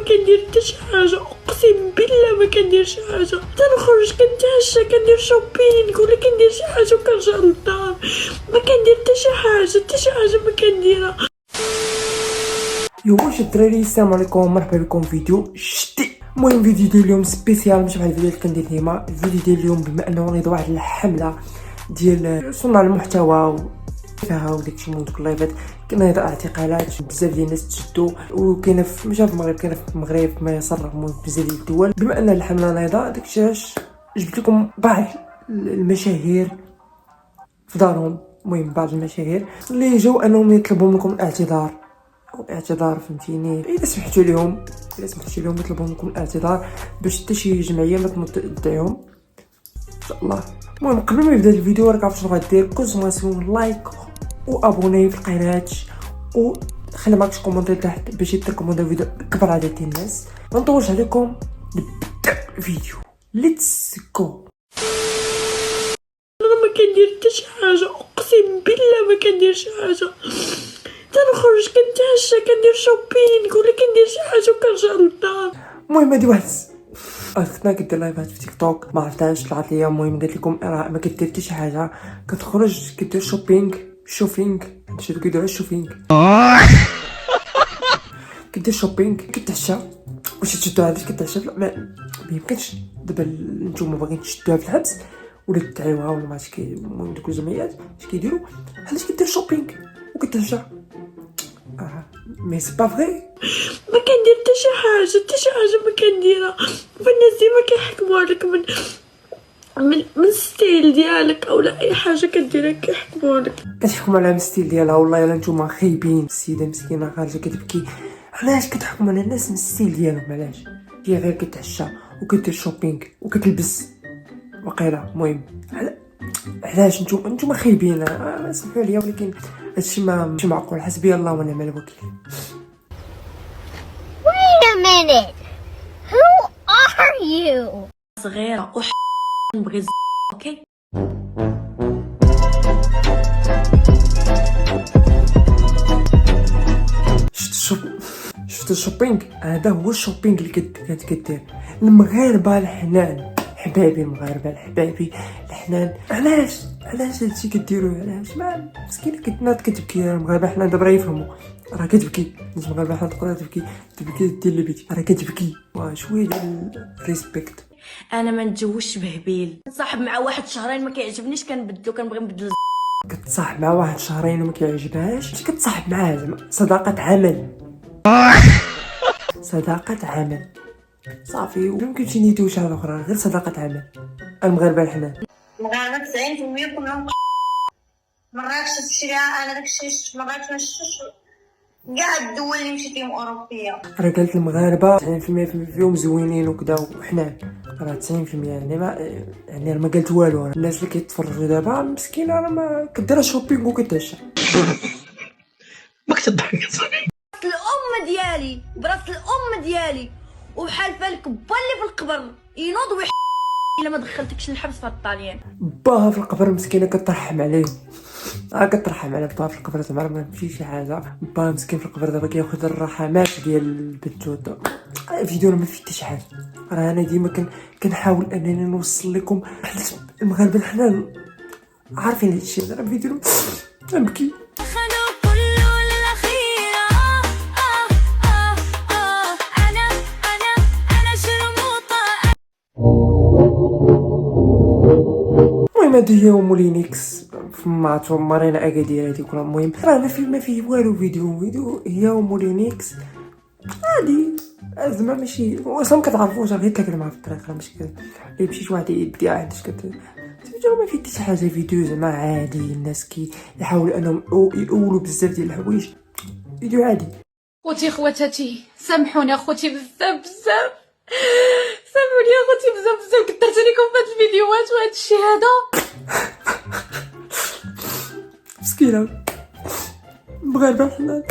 كندير حتى شي حاجه، اقسم بالله ما كندير شي حاجه، تنخرج كنتعشى كندير شوبينغ ولا كندير شي حاجه وكنرجع للدار. ما كندير حتى شي حاجه ما كنديرها. يو واش الدراري، السلام عليكم، مرحبا بكم في فيديو جديد. المهم فيديو ديال اليوم سبيسيال ماشي بحال الفيديو اللي كندير ديما. الفيديو ديال اليوم بما انه نريد واحد الحمله ديال صناع المحتوى فيها وداكشي من دوك اللايفات، كنريد اعتقالات بزاف ديال الناس تشدوا، وكاينه ماشي في المغرب، كاينه في المغرب في مصر، المهم بزاف ديال الدول. بما ان الحمله نايضه داكشي علاش جبت لكم بعض المشاهير في دارهم. المهم بعض المشاهير اللي جاو انهم يطلبوا منكم الاعتذار، فهمتيني. الا سمحتوا لهم يطلبوا منكم الاعتذار باش حتى شي جمعيه ما تدعيهم ان شاء الله. المهم قبل ما يبدا الفيديو راك عارف شنو غدير، كونسوماسيون لايك وابوني في القناه وخلي معاك شي كومونتير تحت باش يتركموندو الفيديو اكبر عدد ديال الناس. ما نطولش عليكم، نبدا الفيديو، ليتس جو. انا ما كندير حتى شي حاجه، اقسم بالله ما كندير شي حاجه، تنخرج كنتعشى كندير شوبينغ ولا كندير شي حاجه وكنرجع للدار. المهم هادي واحد اختنا كدير لايفات في تيك توك، ما عرفتهاش طلعت ليا. المهم قالت لكم راه ما كدير حتى شي حاجه، كتخرج كدير شوبينغ هادشي اللي كيديروا الشوبينغ، كدير شوبينغ كتعشى واش تشدوها باش كتعشى. ما يمكنش دابا نتوما باغيين تشدوها في الحبس ولا تدعيوها ولا ما عرفتش. المهم دوك الجمعيات اش كيديروا، علاش كدير شوبينغ وكتعشى؟ مي سي با فري، ما كندير حتى شي حاجه ما كنديرها. فالناس ديما كيحكموا عليك من الستيل ديالك اولا اي حاجه كديرها كيحكموا عليك. كتحكموا على الستيل ديالها. والله الا نتوما خايبين. السيده مسكينه خارجه كتبكي، علاش كتحكموا على الناس من الستيل ديالهم؟ علاش هي غير كتعشى وكدير شوبينغ وكتلبس وقيله؟ المهم علاش نتوما خايبين؟ سمحوا لي ولكن هادشي ماشي معقول. حسبي الله ونعم الوكيل. Wait a minute. Who are you? صغيره نبغي اوكي. شفت الشوبينغ؟ هذا هو الشوبينغ اللي كانت كدير المغاربه الحنان. حبايبي المغاربه الحبايبي الحنان، علاش هادشي كديروا؟ علاش؟ ما مسكينه كتناض كتبكي. المغاربه حنا دابا يفهموا، راه كتبكي. المغاربه حنا تقدر تبكي دير اللي بيتي، راه كتبكي. شويه ديال ريسبكت. انا ما نتزوجش بهبيل، نصاحب مع واحد شهرين ما كيعجبنيش كنبدلو، كنبغي نبدل. كتصاحب مع واحد شهرين وما كيعجبهاش؟ اش كتصاحب معاه؟ زعما صداقه عمل. صداقه عمل صافي، ويمكن شي نيتو شي حاجه اخرى غير صداقه عمل. المغاربه الحنان المغاربه 90% كلهم مراكش تشريها. انا داكشي شفت مراكش ما شفتش كاع الدول اللي مشيت لهم اوروبيه. راه قالت المغاربه 90% فيهم زوينين وكذا وحنان، راه 90% يعني ما قالت والو. الناس اللي كيتفرجوا دابا مسكينه راه ما كدير شوبينغ وكتعشى. ما كتضحك صاحبي. الام ديالي براس الام ديالي وبحال فالك با اللي في القبر ينوض الا ما دخلتكش للحبس في الطاليان. باها في القبر مسكينه كترحم عليه، كترحم على باها في القبر. زعما ما مشي شي حاجه. باها مسكين في القبر دابا كياخذ الرحمات ديال بنتو. فيديو ما فيه حتى شي حاجه. راه انا ديما كنحاول انني نوصل لكم علاش المغاربه الحنان عارفين هادشي. راه فيديو نبكي. هادي هي مولينيكس في مارينا اكادير. هادي كلها المهم راه ما فيه والو. فيديو هي ومولينيكس عادي. زعما ماشي اصلا كتعرفوش، غير تاكل معاه في الطريق، ماشي يمشي شي واحد يدي عندك ما فيه حتى شي حاجه. فيديو زعما عادي، الناس يحاولوا انهم يقولوا بزاف ديال الحوايج. فيديو عادي. خوتي خواتاتي سامحوني اخوتي بزاف سامحوني اخوتي بزاف كثرت عليكم في هاد الفيديوهات وهاد الشيء هذا. مسكينه المغاربه حنا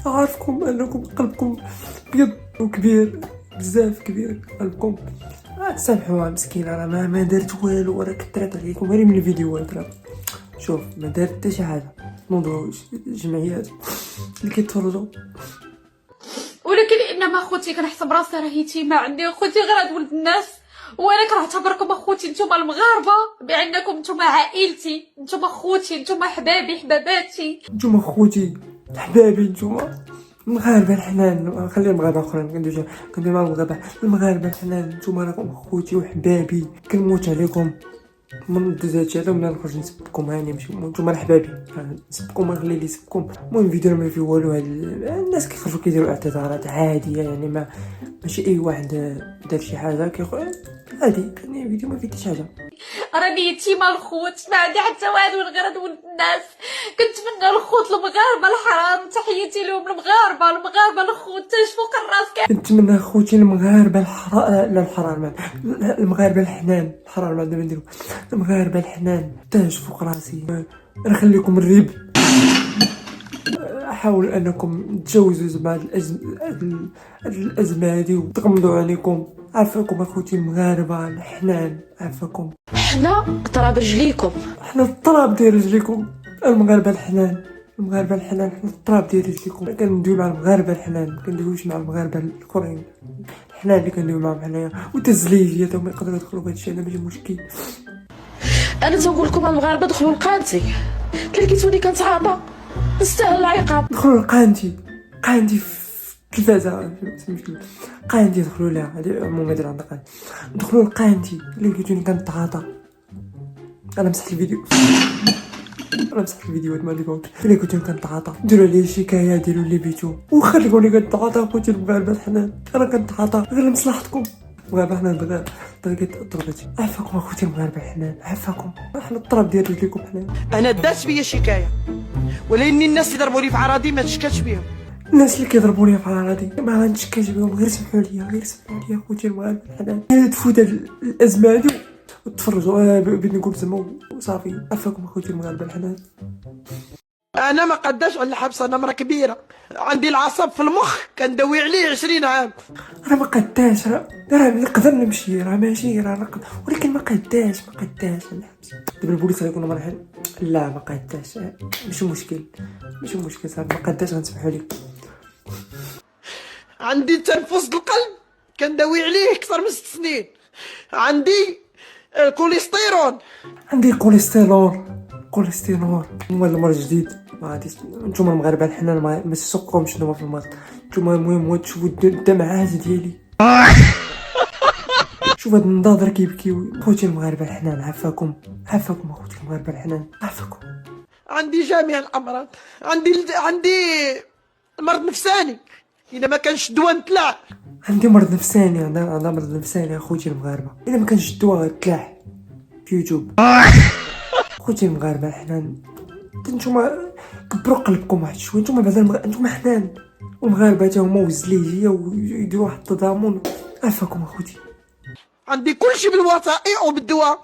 عارفكم انكم قلبكم بيض وكبير بزاف، كبير قلبكم. تسامحوها مسكينه، راه ما دارت والو، راه كثرت عليكم غير من الفيديوهات. راه شوف ما دارت حتى شي حاجه. موضوع الجمعيات اللي كيتفرجوا، ولكن انما خوتي كنحسب راسي راه يتيمه، عندي خوتي غير هاد ولد الناس، وانا كنعتبركم اخوتي، نتوما المغاربه بانكم نتوما عائلتي، نتوما خوتي، نتوما حبابي حباباتي. نتوما خوتي حبابي، نتوما المغاربه الحنان. خلي المغاربه اخرين كندوي مع المغاربه الحنان. نتوما راكم خوتي وحبابي، كنموت عليكم من دوزات هذا ومن نخرج نسبكم. هاني ماشي نتوما الحبابي، نسبكم نخلي لي يسبكم. المهم فيديو ما فيه والو. هاد الناس كيخرجوا كيديروا اعتذارات عاديه، يعني ماشي اي واحد دار شي حاجه عادي. يعني فيديو ما فيه حتى حاجه. راني يتيمه الخوت، ما عندي حتى واحد غير هاد ولد الناس. كنتمنى الخوت المغاربه الحرام، تحياتي لهم المغاربه الخوت تاج فوق الراس. كنتمنى خوتي المغاربه الحرام، المغاربه الحنان. الحرام عندنا نديرو المغاربه الحنان تاج فوق راسي. نخليكم الريب. حاولوا انكم تجاوزوا زعما الازمه هذه وتغمضوا عليكم. عافاكم اخوتي المغاربه الحنان، عافاكم. حنا طراب رجليكم، حنا الطراب ديال رجليكم المغاربه الحنان. المغاربه الحنان حنا الطراب ديال رجليكم. كندويو مع المغاربه الحنان، ما كندويوش مع المغاربه الاخرين. الحنان اللي كندويو معاهم حنايا وتزليجيه تا هما يقدروا يدخلوا في هادشي، هذا ماشي مشكل. انا تنقول لكم المغاربه دخلوا لقانتي، تلقيتوني كنتعاطى نستاهل العقاب. دخلوا لقانتي في التلفازه، قانتي دخلوا لها. هذه عموما دير عندها قانتي. دخلوا لقانتي اللي لقيتوني كنتعاطى. انا مسحت الفيديو، انا مسحت الفيديوهات ما لقيتهمش. اللي كنتو كنتعاطى ديروا لي شكايه، ديروا اللي بيتو وخليوني كنتعاطى. خوتي المغاربه الحنان، انا كنتعاطى غير لمصلحتكم. المغاربه الحنان دغيا طلقت ضربتي. عافاكم اخوتي المغاربه الحنان، عافاكم. حنا الطراب ديال رجليكم حنان. انا دات بيا شكايه، ولكن الناس اللي ضربوني في عراضي ما تشكاش بهم. الناس اللي كيضربوني في عراضي ما غنتشكاش بهم، غير سمحوا لي اخوتي المغاربه الحنان. تفوت الازمه هذه وتفرجوا. بغيت نقول زعما وصافي. عافاكم اخوتي المغاربه الحنان. انا ما قداش على الحبس، انا مرا كبيره، عندي العصب في المخ كندوي عليه 20 عام. راه ما قداش، راه نقدر نمشي، راه ماشي راه نقدر، ولكن ما قداش الحبس. دابا البوليس غيكونوا مرحل. لا ما قداش، ماشي مشكل صافي. ما قداش غنسمحوا لي. عندي تنفس القلب كندوي عليه اكثر من 6 سنين. عندي الكوليسترول، عندي كوليسترول. هو المرض جديد ما غاديش. نتوما المغاربه الحنان ما تسوقكمش شنو في المرض. نتوما المهم تشوفوا الدمعات ديالي. شوف هاد النظاظر كيبكيو. خوتي المغاربه الحنان، عافاكم اخوتي المغاربه الحنان، عافاكم. عندي جميع الامراض. عندي مرض نفساني، اذا ما كانش الدواء نطلع. عندي مرض نفساني، عندها مرض نفساني اخوتي المغاربه. الا ما كانش الدواء غتلاح في يوتيوب. خوتي المغاربه الحنان، نتوما كبروا قلبكم واحد شويه. نتوما بعدا نتوما حنان، والمغاربه تا هما وزليجيه ويديروا واحد التضامن. عافاكم اخوتي. عندي كلشي بالوثائق وبالدواء،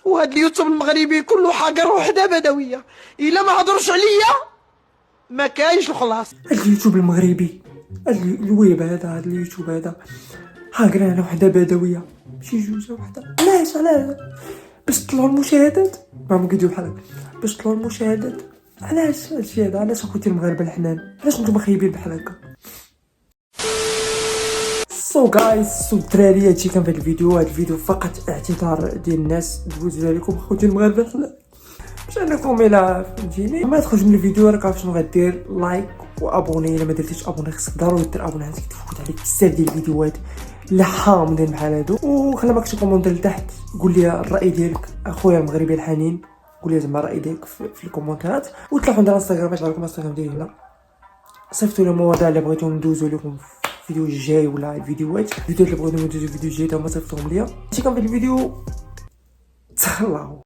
وهاد اليوتيوب المغربي كله حاجه وحده بدويه. الا ما هضرش عليا ما كاينش الخلاص. هاد اليوتيوب المغربي، الويب هذا، هاد اليوتيوب هذا حاجه على وحده بدويه، ماشي جوجه وحده. علاش باش طلعوا المشاهدات؟ ما كيديروا بحال هكا باش طلعوا المشاهدات. علاش هادشي هذا؟ علاش اخوتي المغاربه الحنان؟ علاش نتوما خايبين بحال هكا؟ سو جايز، الدراري هادشي كان في هاد الفيديو. هاد الفيديو فقط اعتذار ديال الناس دوزو عليكم اخوتي المغاربه الحنان، باش انكم الى فهمتيني ما تخرج من الفيديو راك عارف شنو غدير. لايك وابوني الا ما درتيش ابوني، خصك ضروري دير ابوني حيت كتفوت عليك بزاف ديال الفيديوهات اللي حامضين بحال هادو. وخلي ماك شي كومونتير لتحت قول لي الراي ديالك اخويا المغربي الحنين. قول لي زعما الراي ديالك في الكومونتيرات. وتلاحظوا عندنا انستغرام، باش نعرفكم الانستغرام ديالي هنا. صيفطوا لي المواضيع اللي بغيتو ندوزو لكم في الفيديو الجاي، ولا الفيديوهات اللي بغيتو ندوزو فيديو جاي تا هما صيفطوهم ليا. هادشي كان في الفيديو. تهلاو.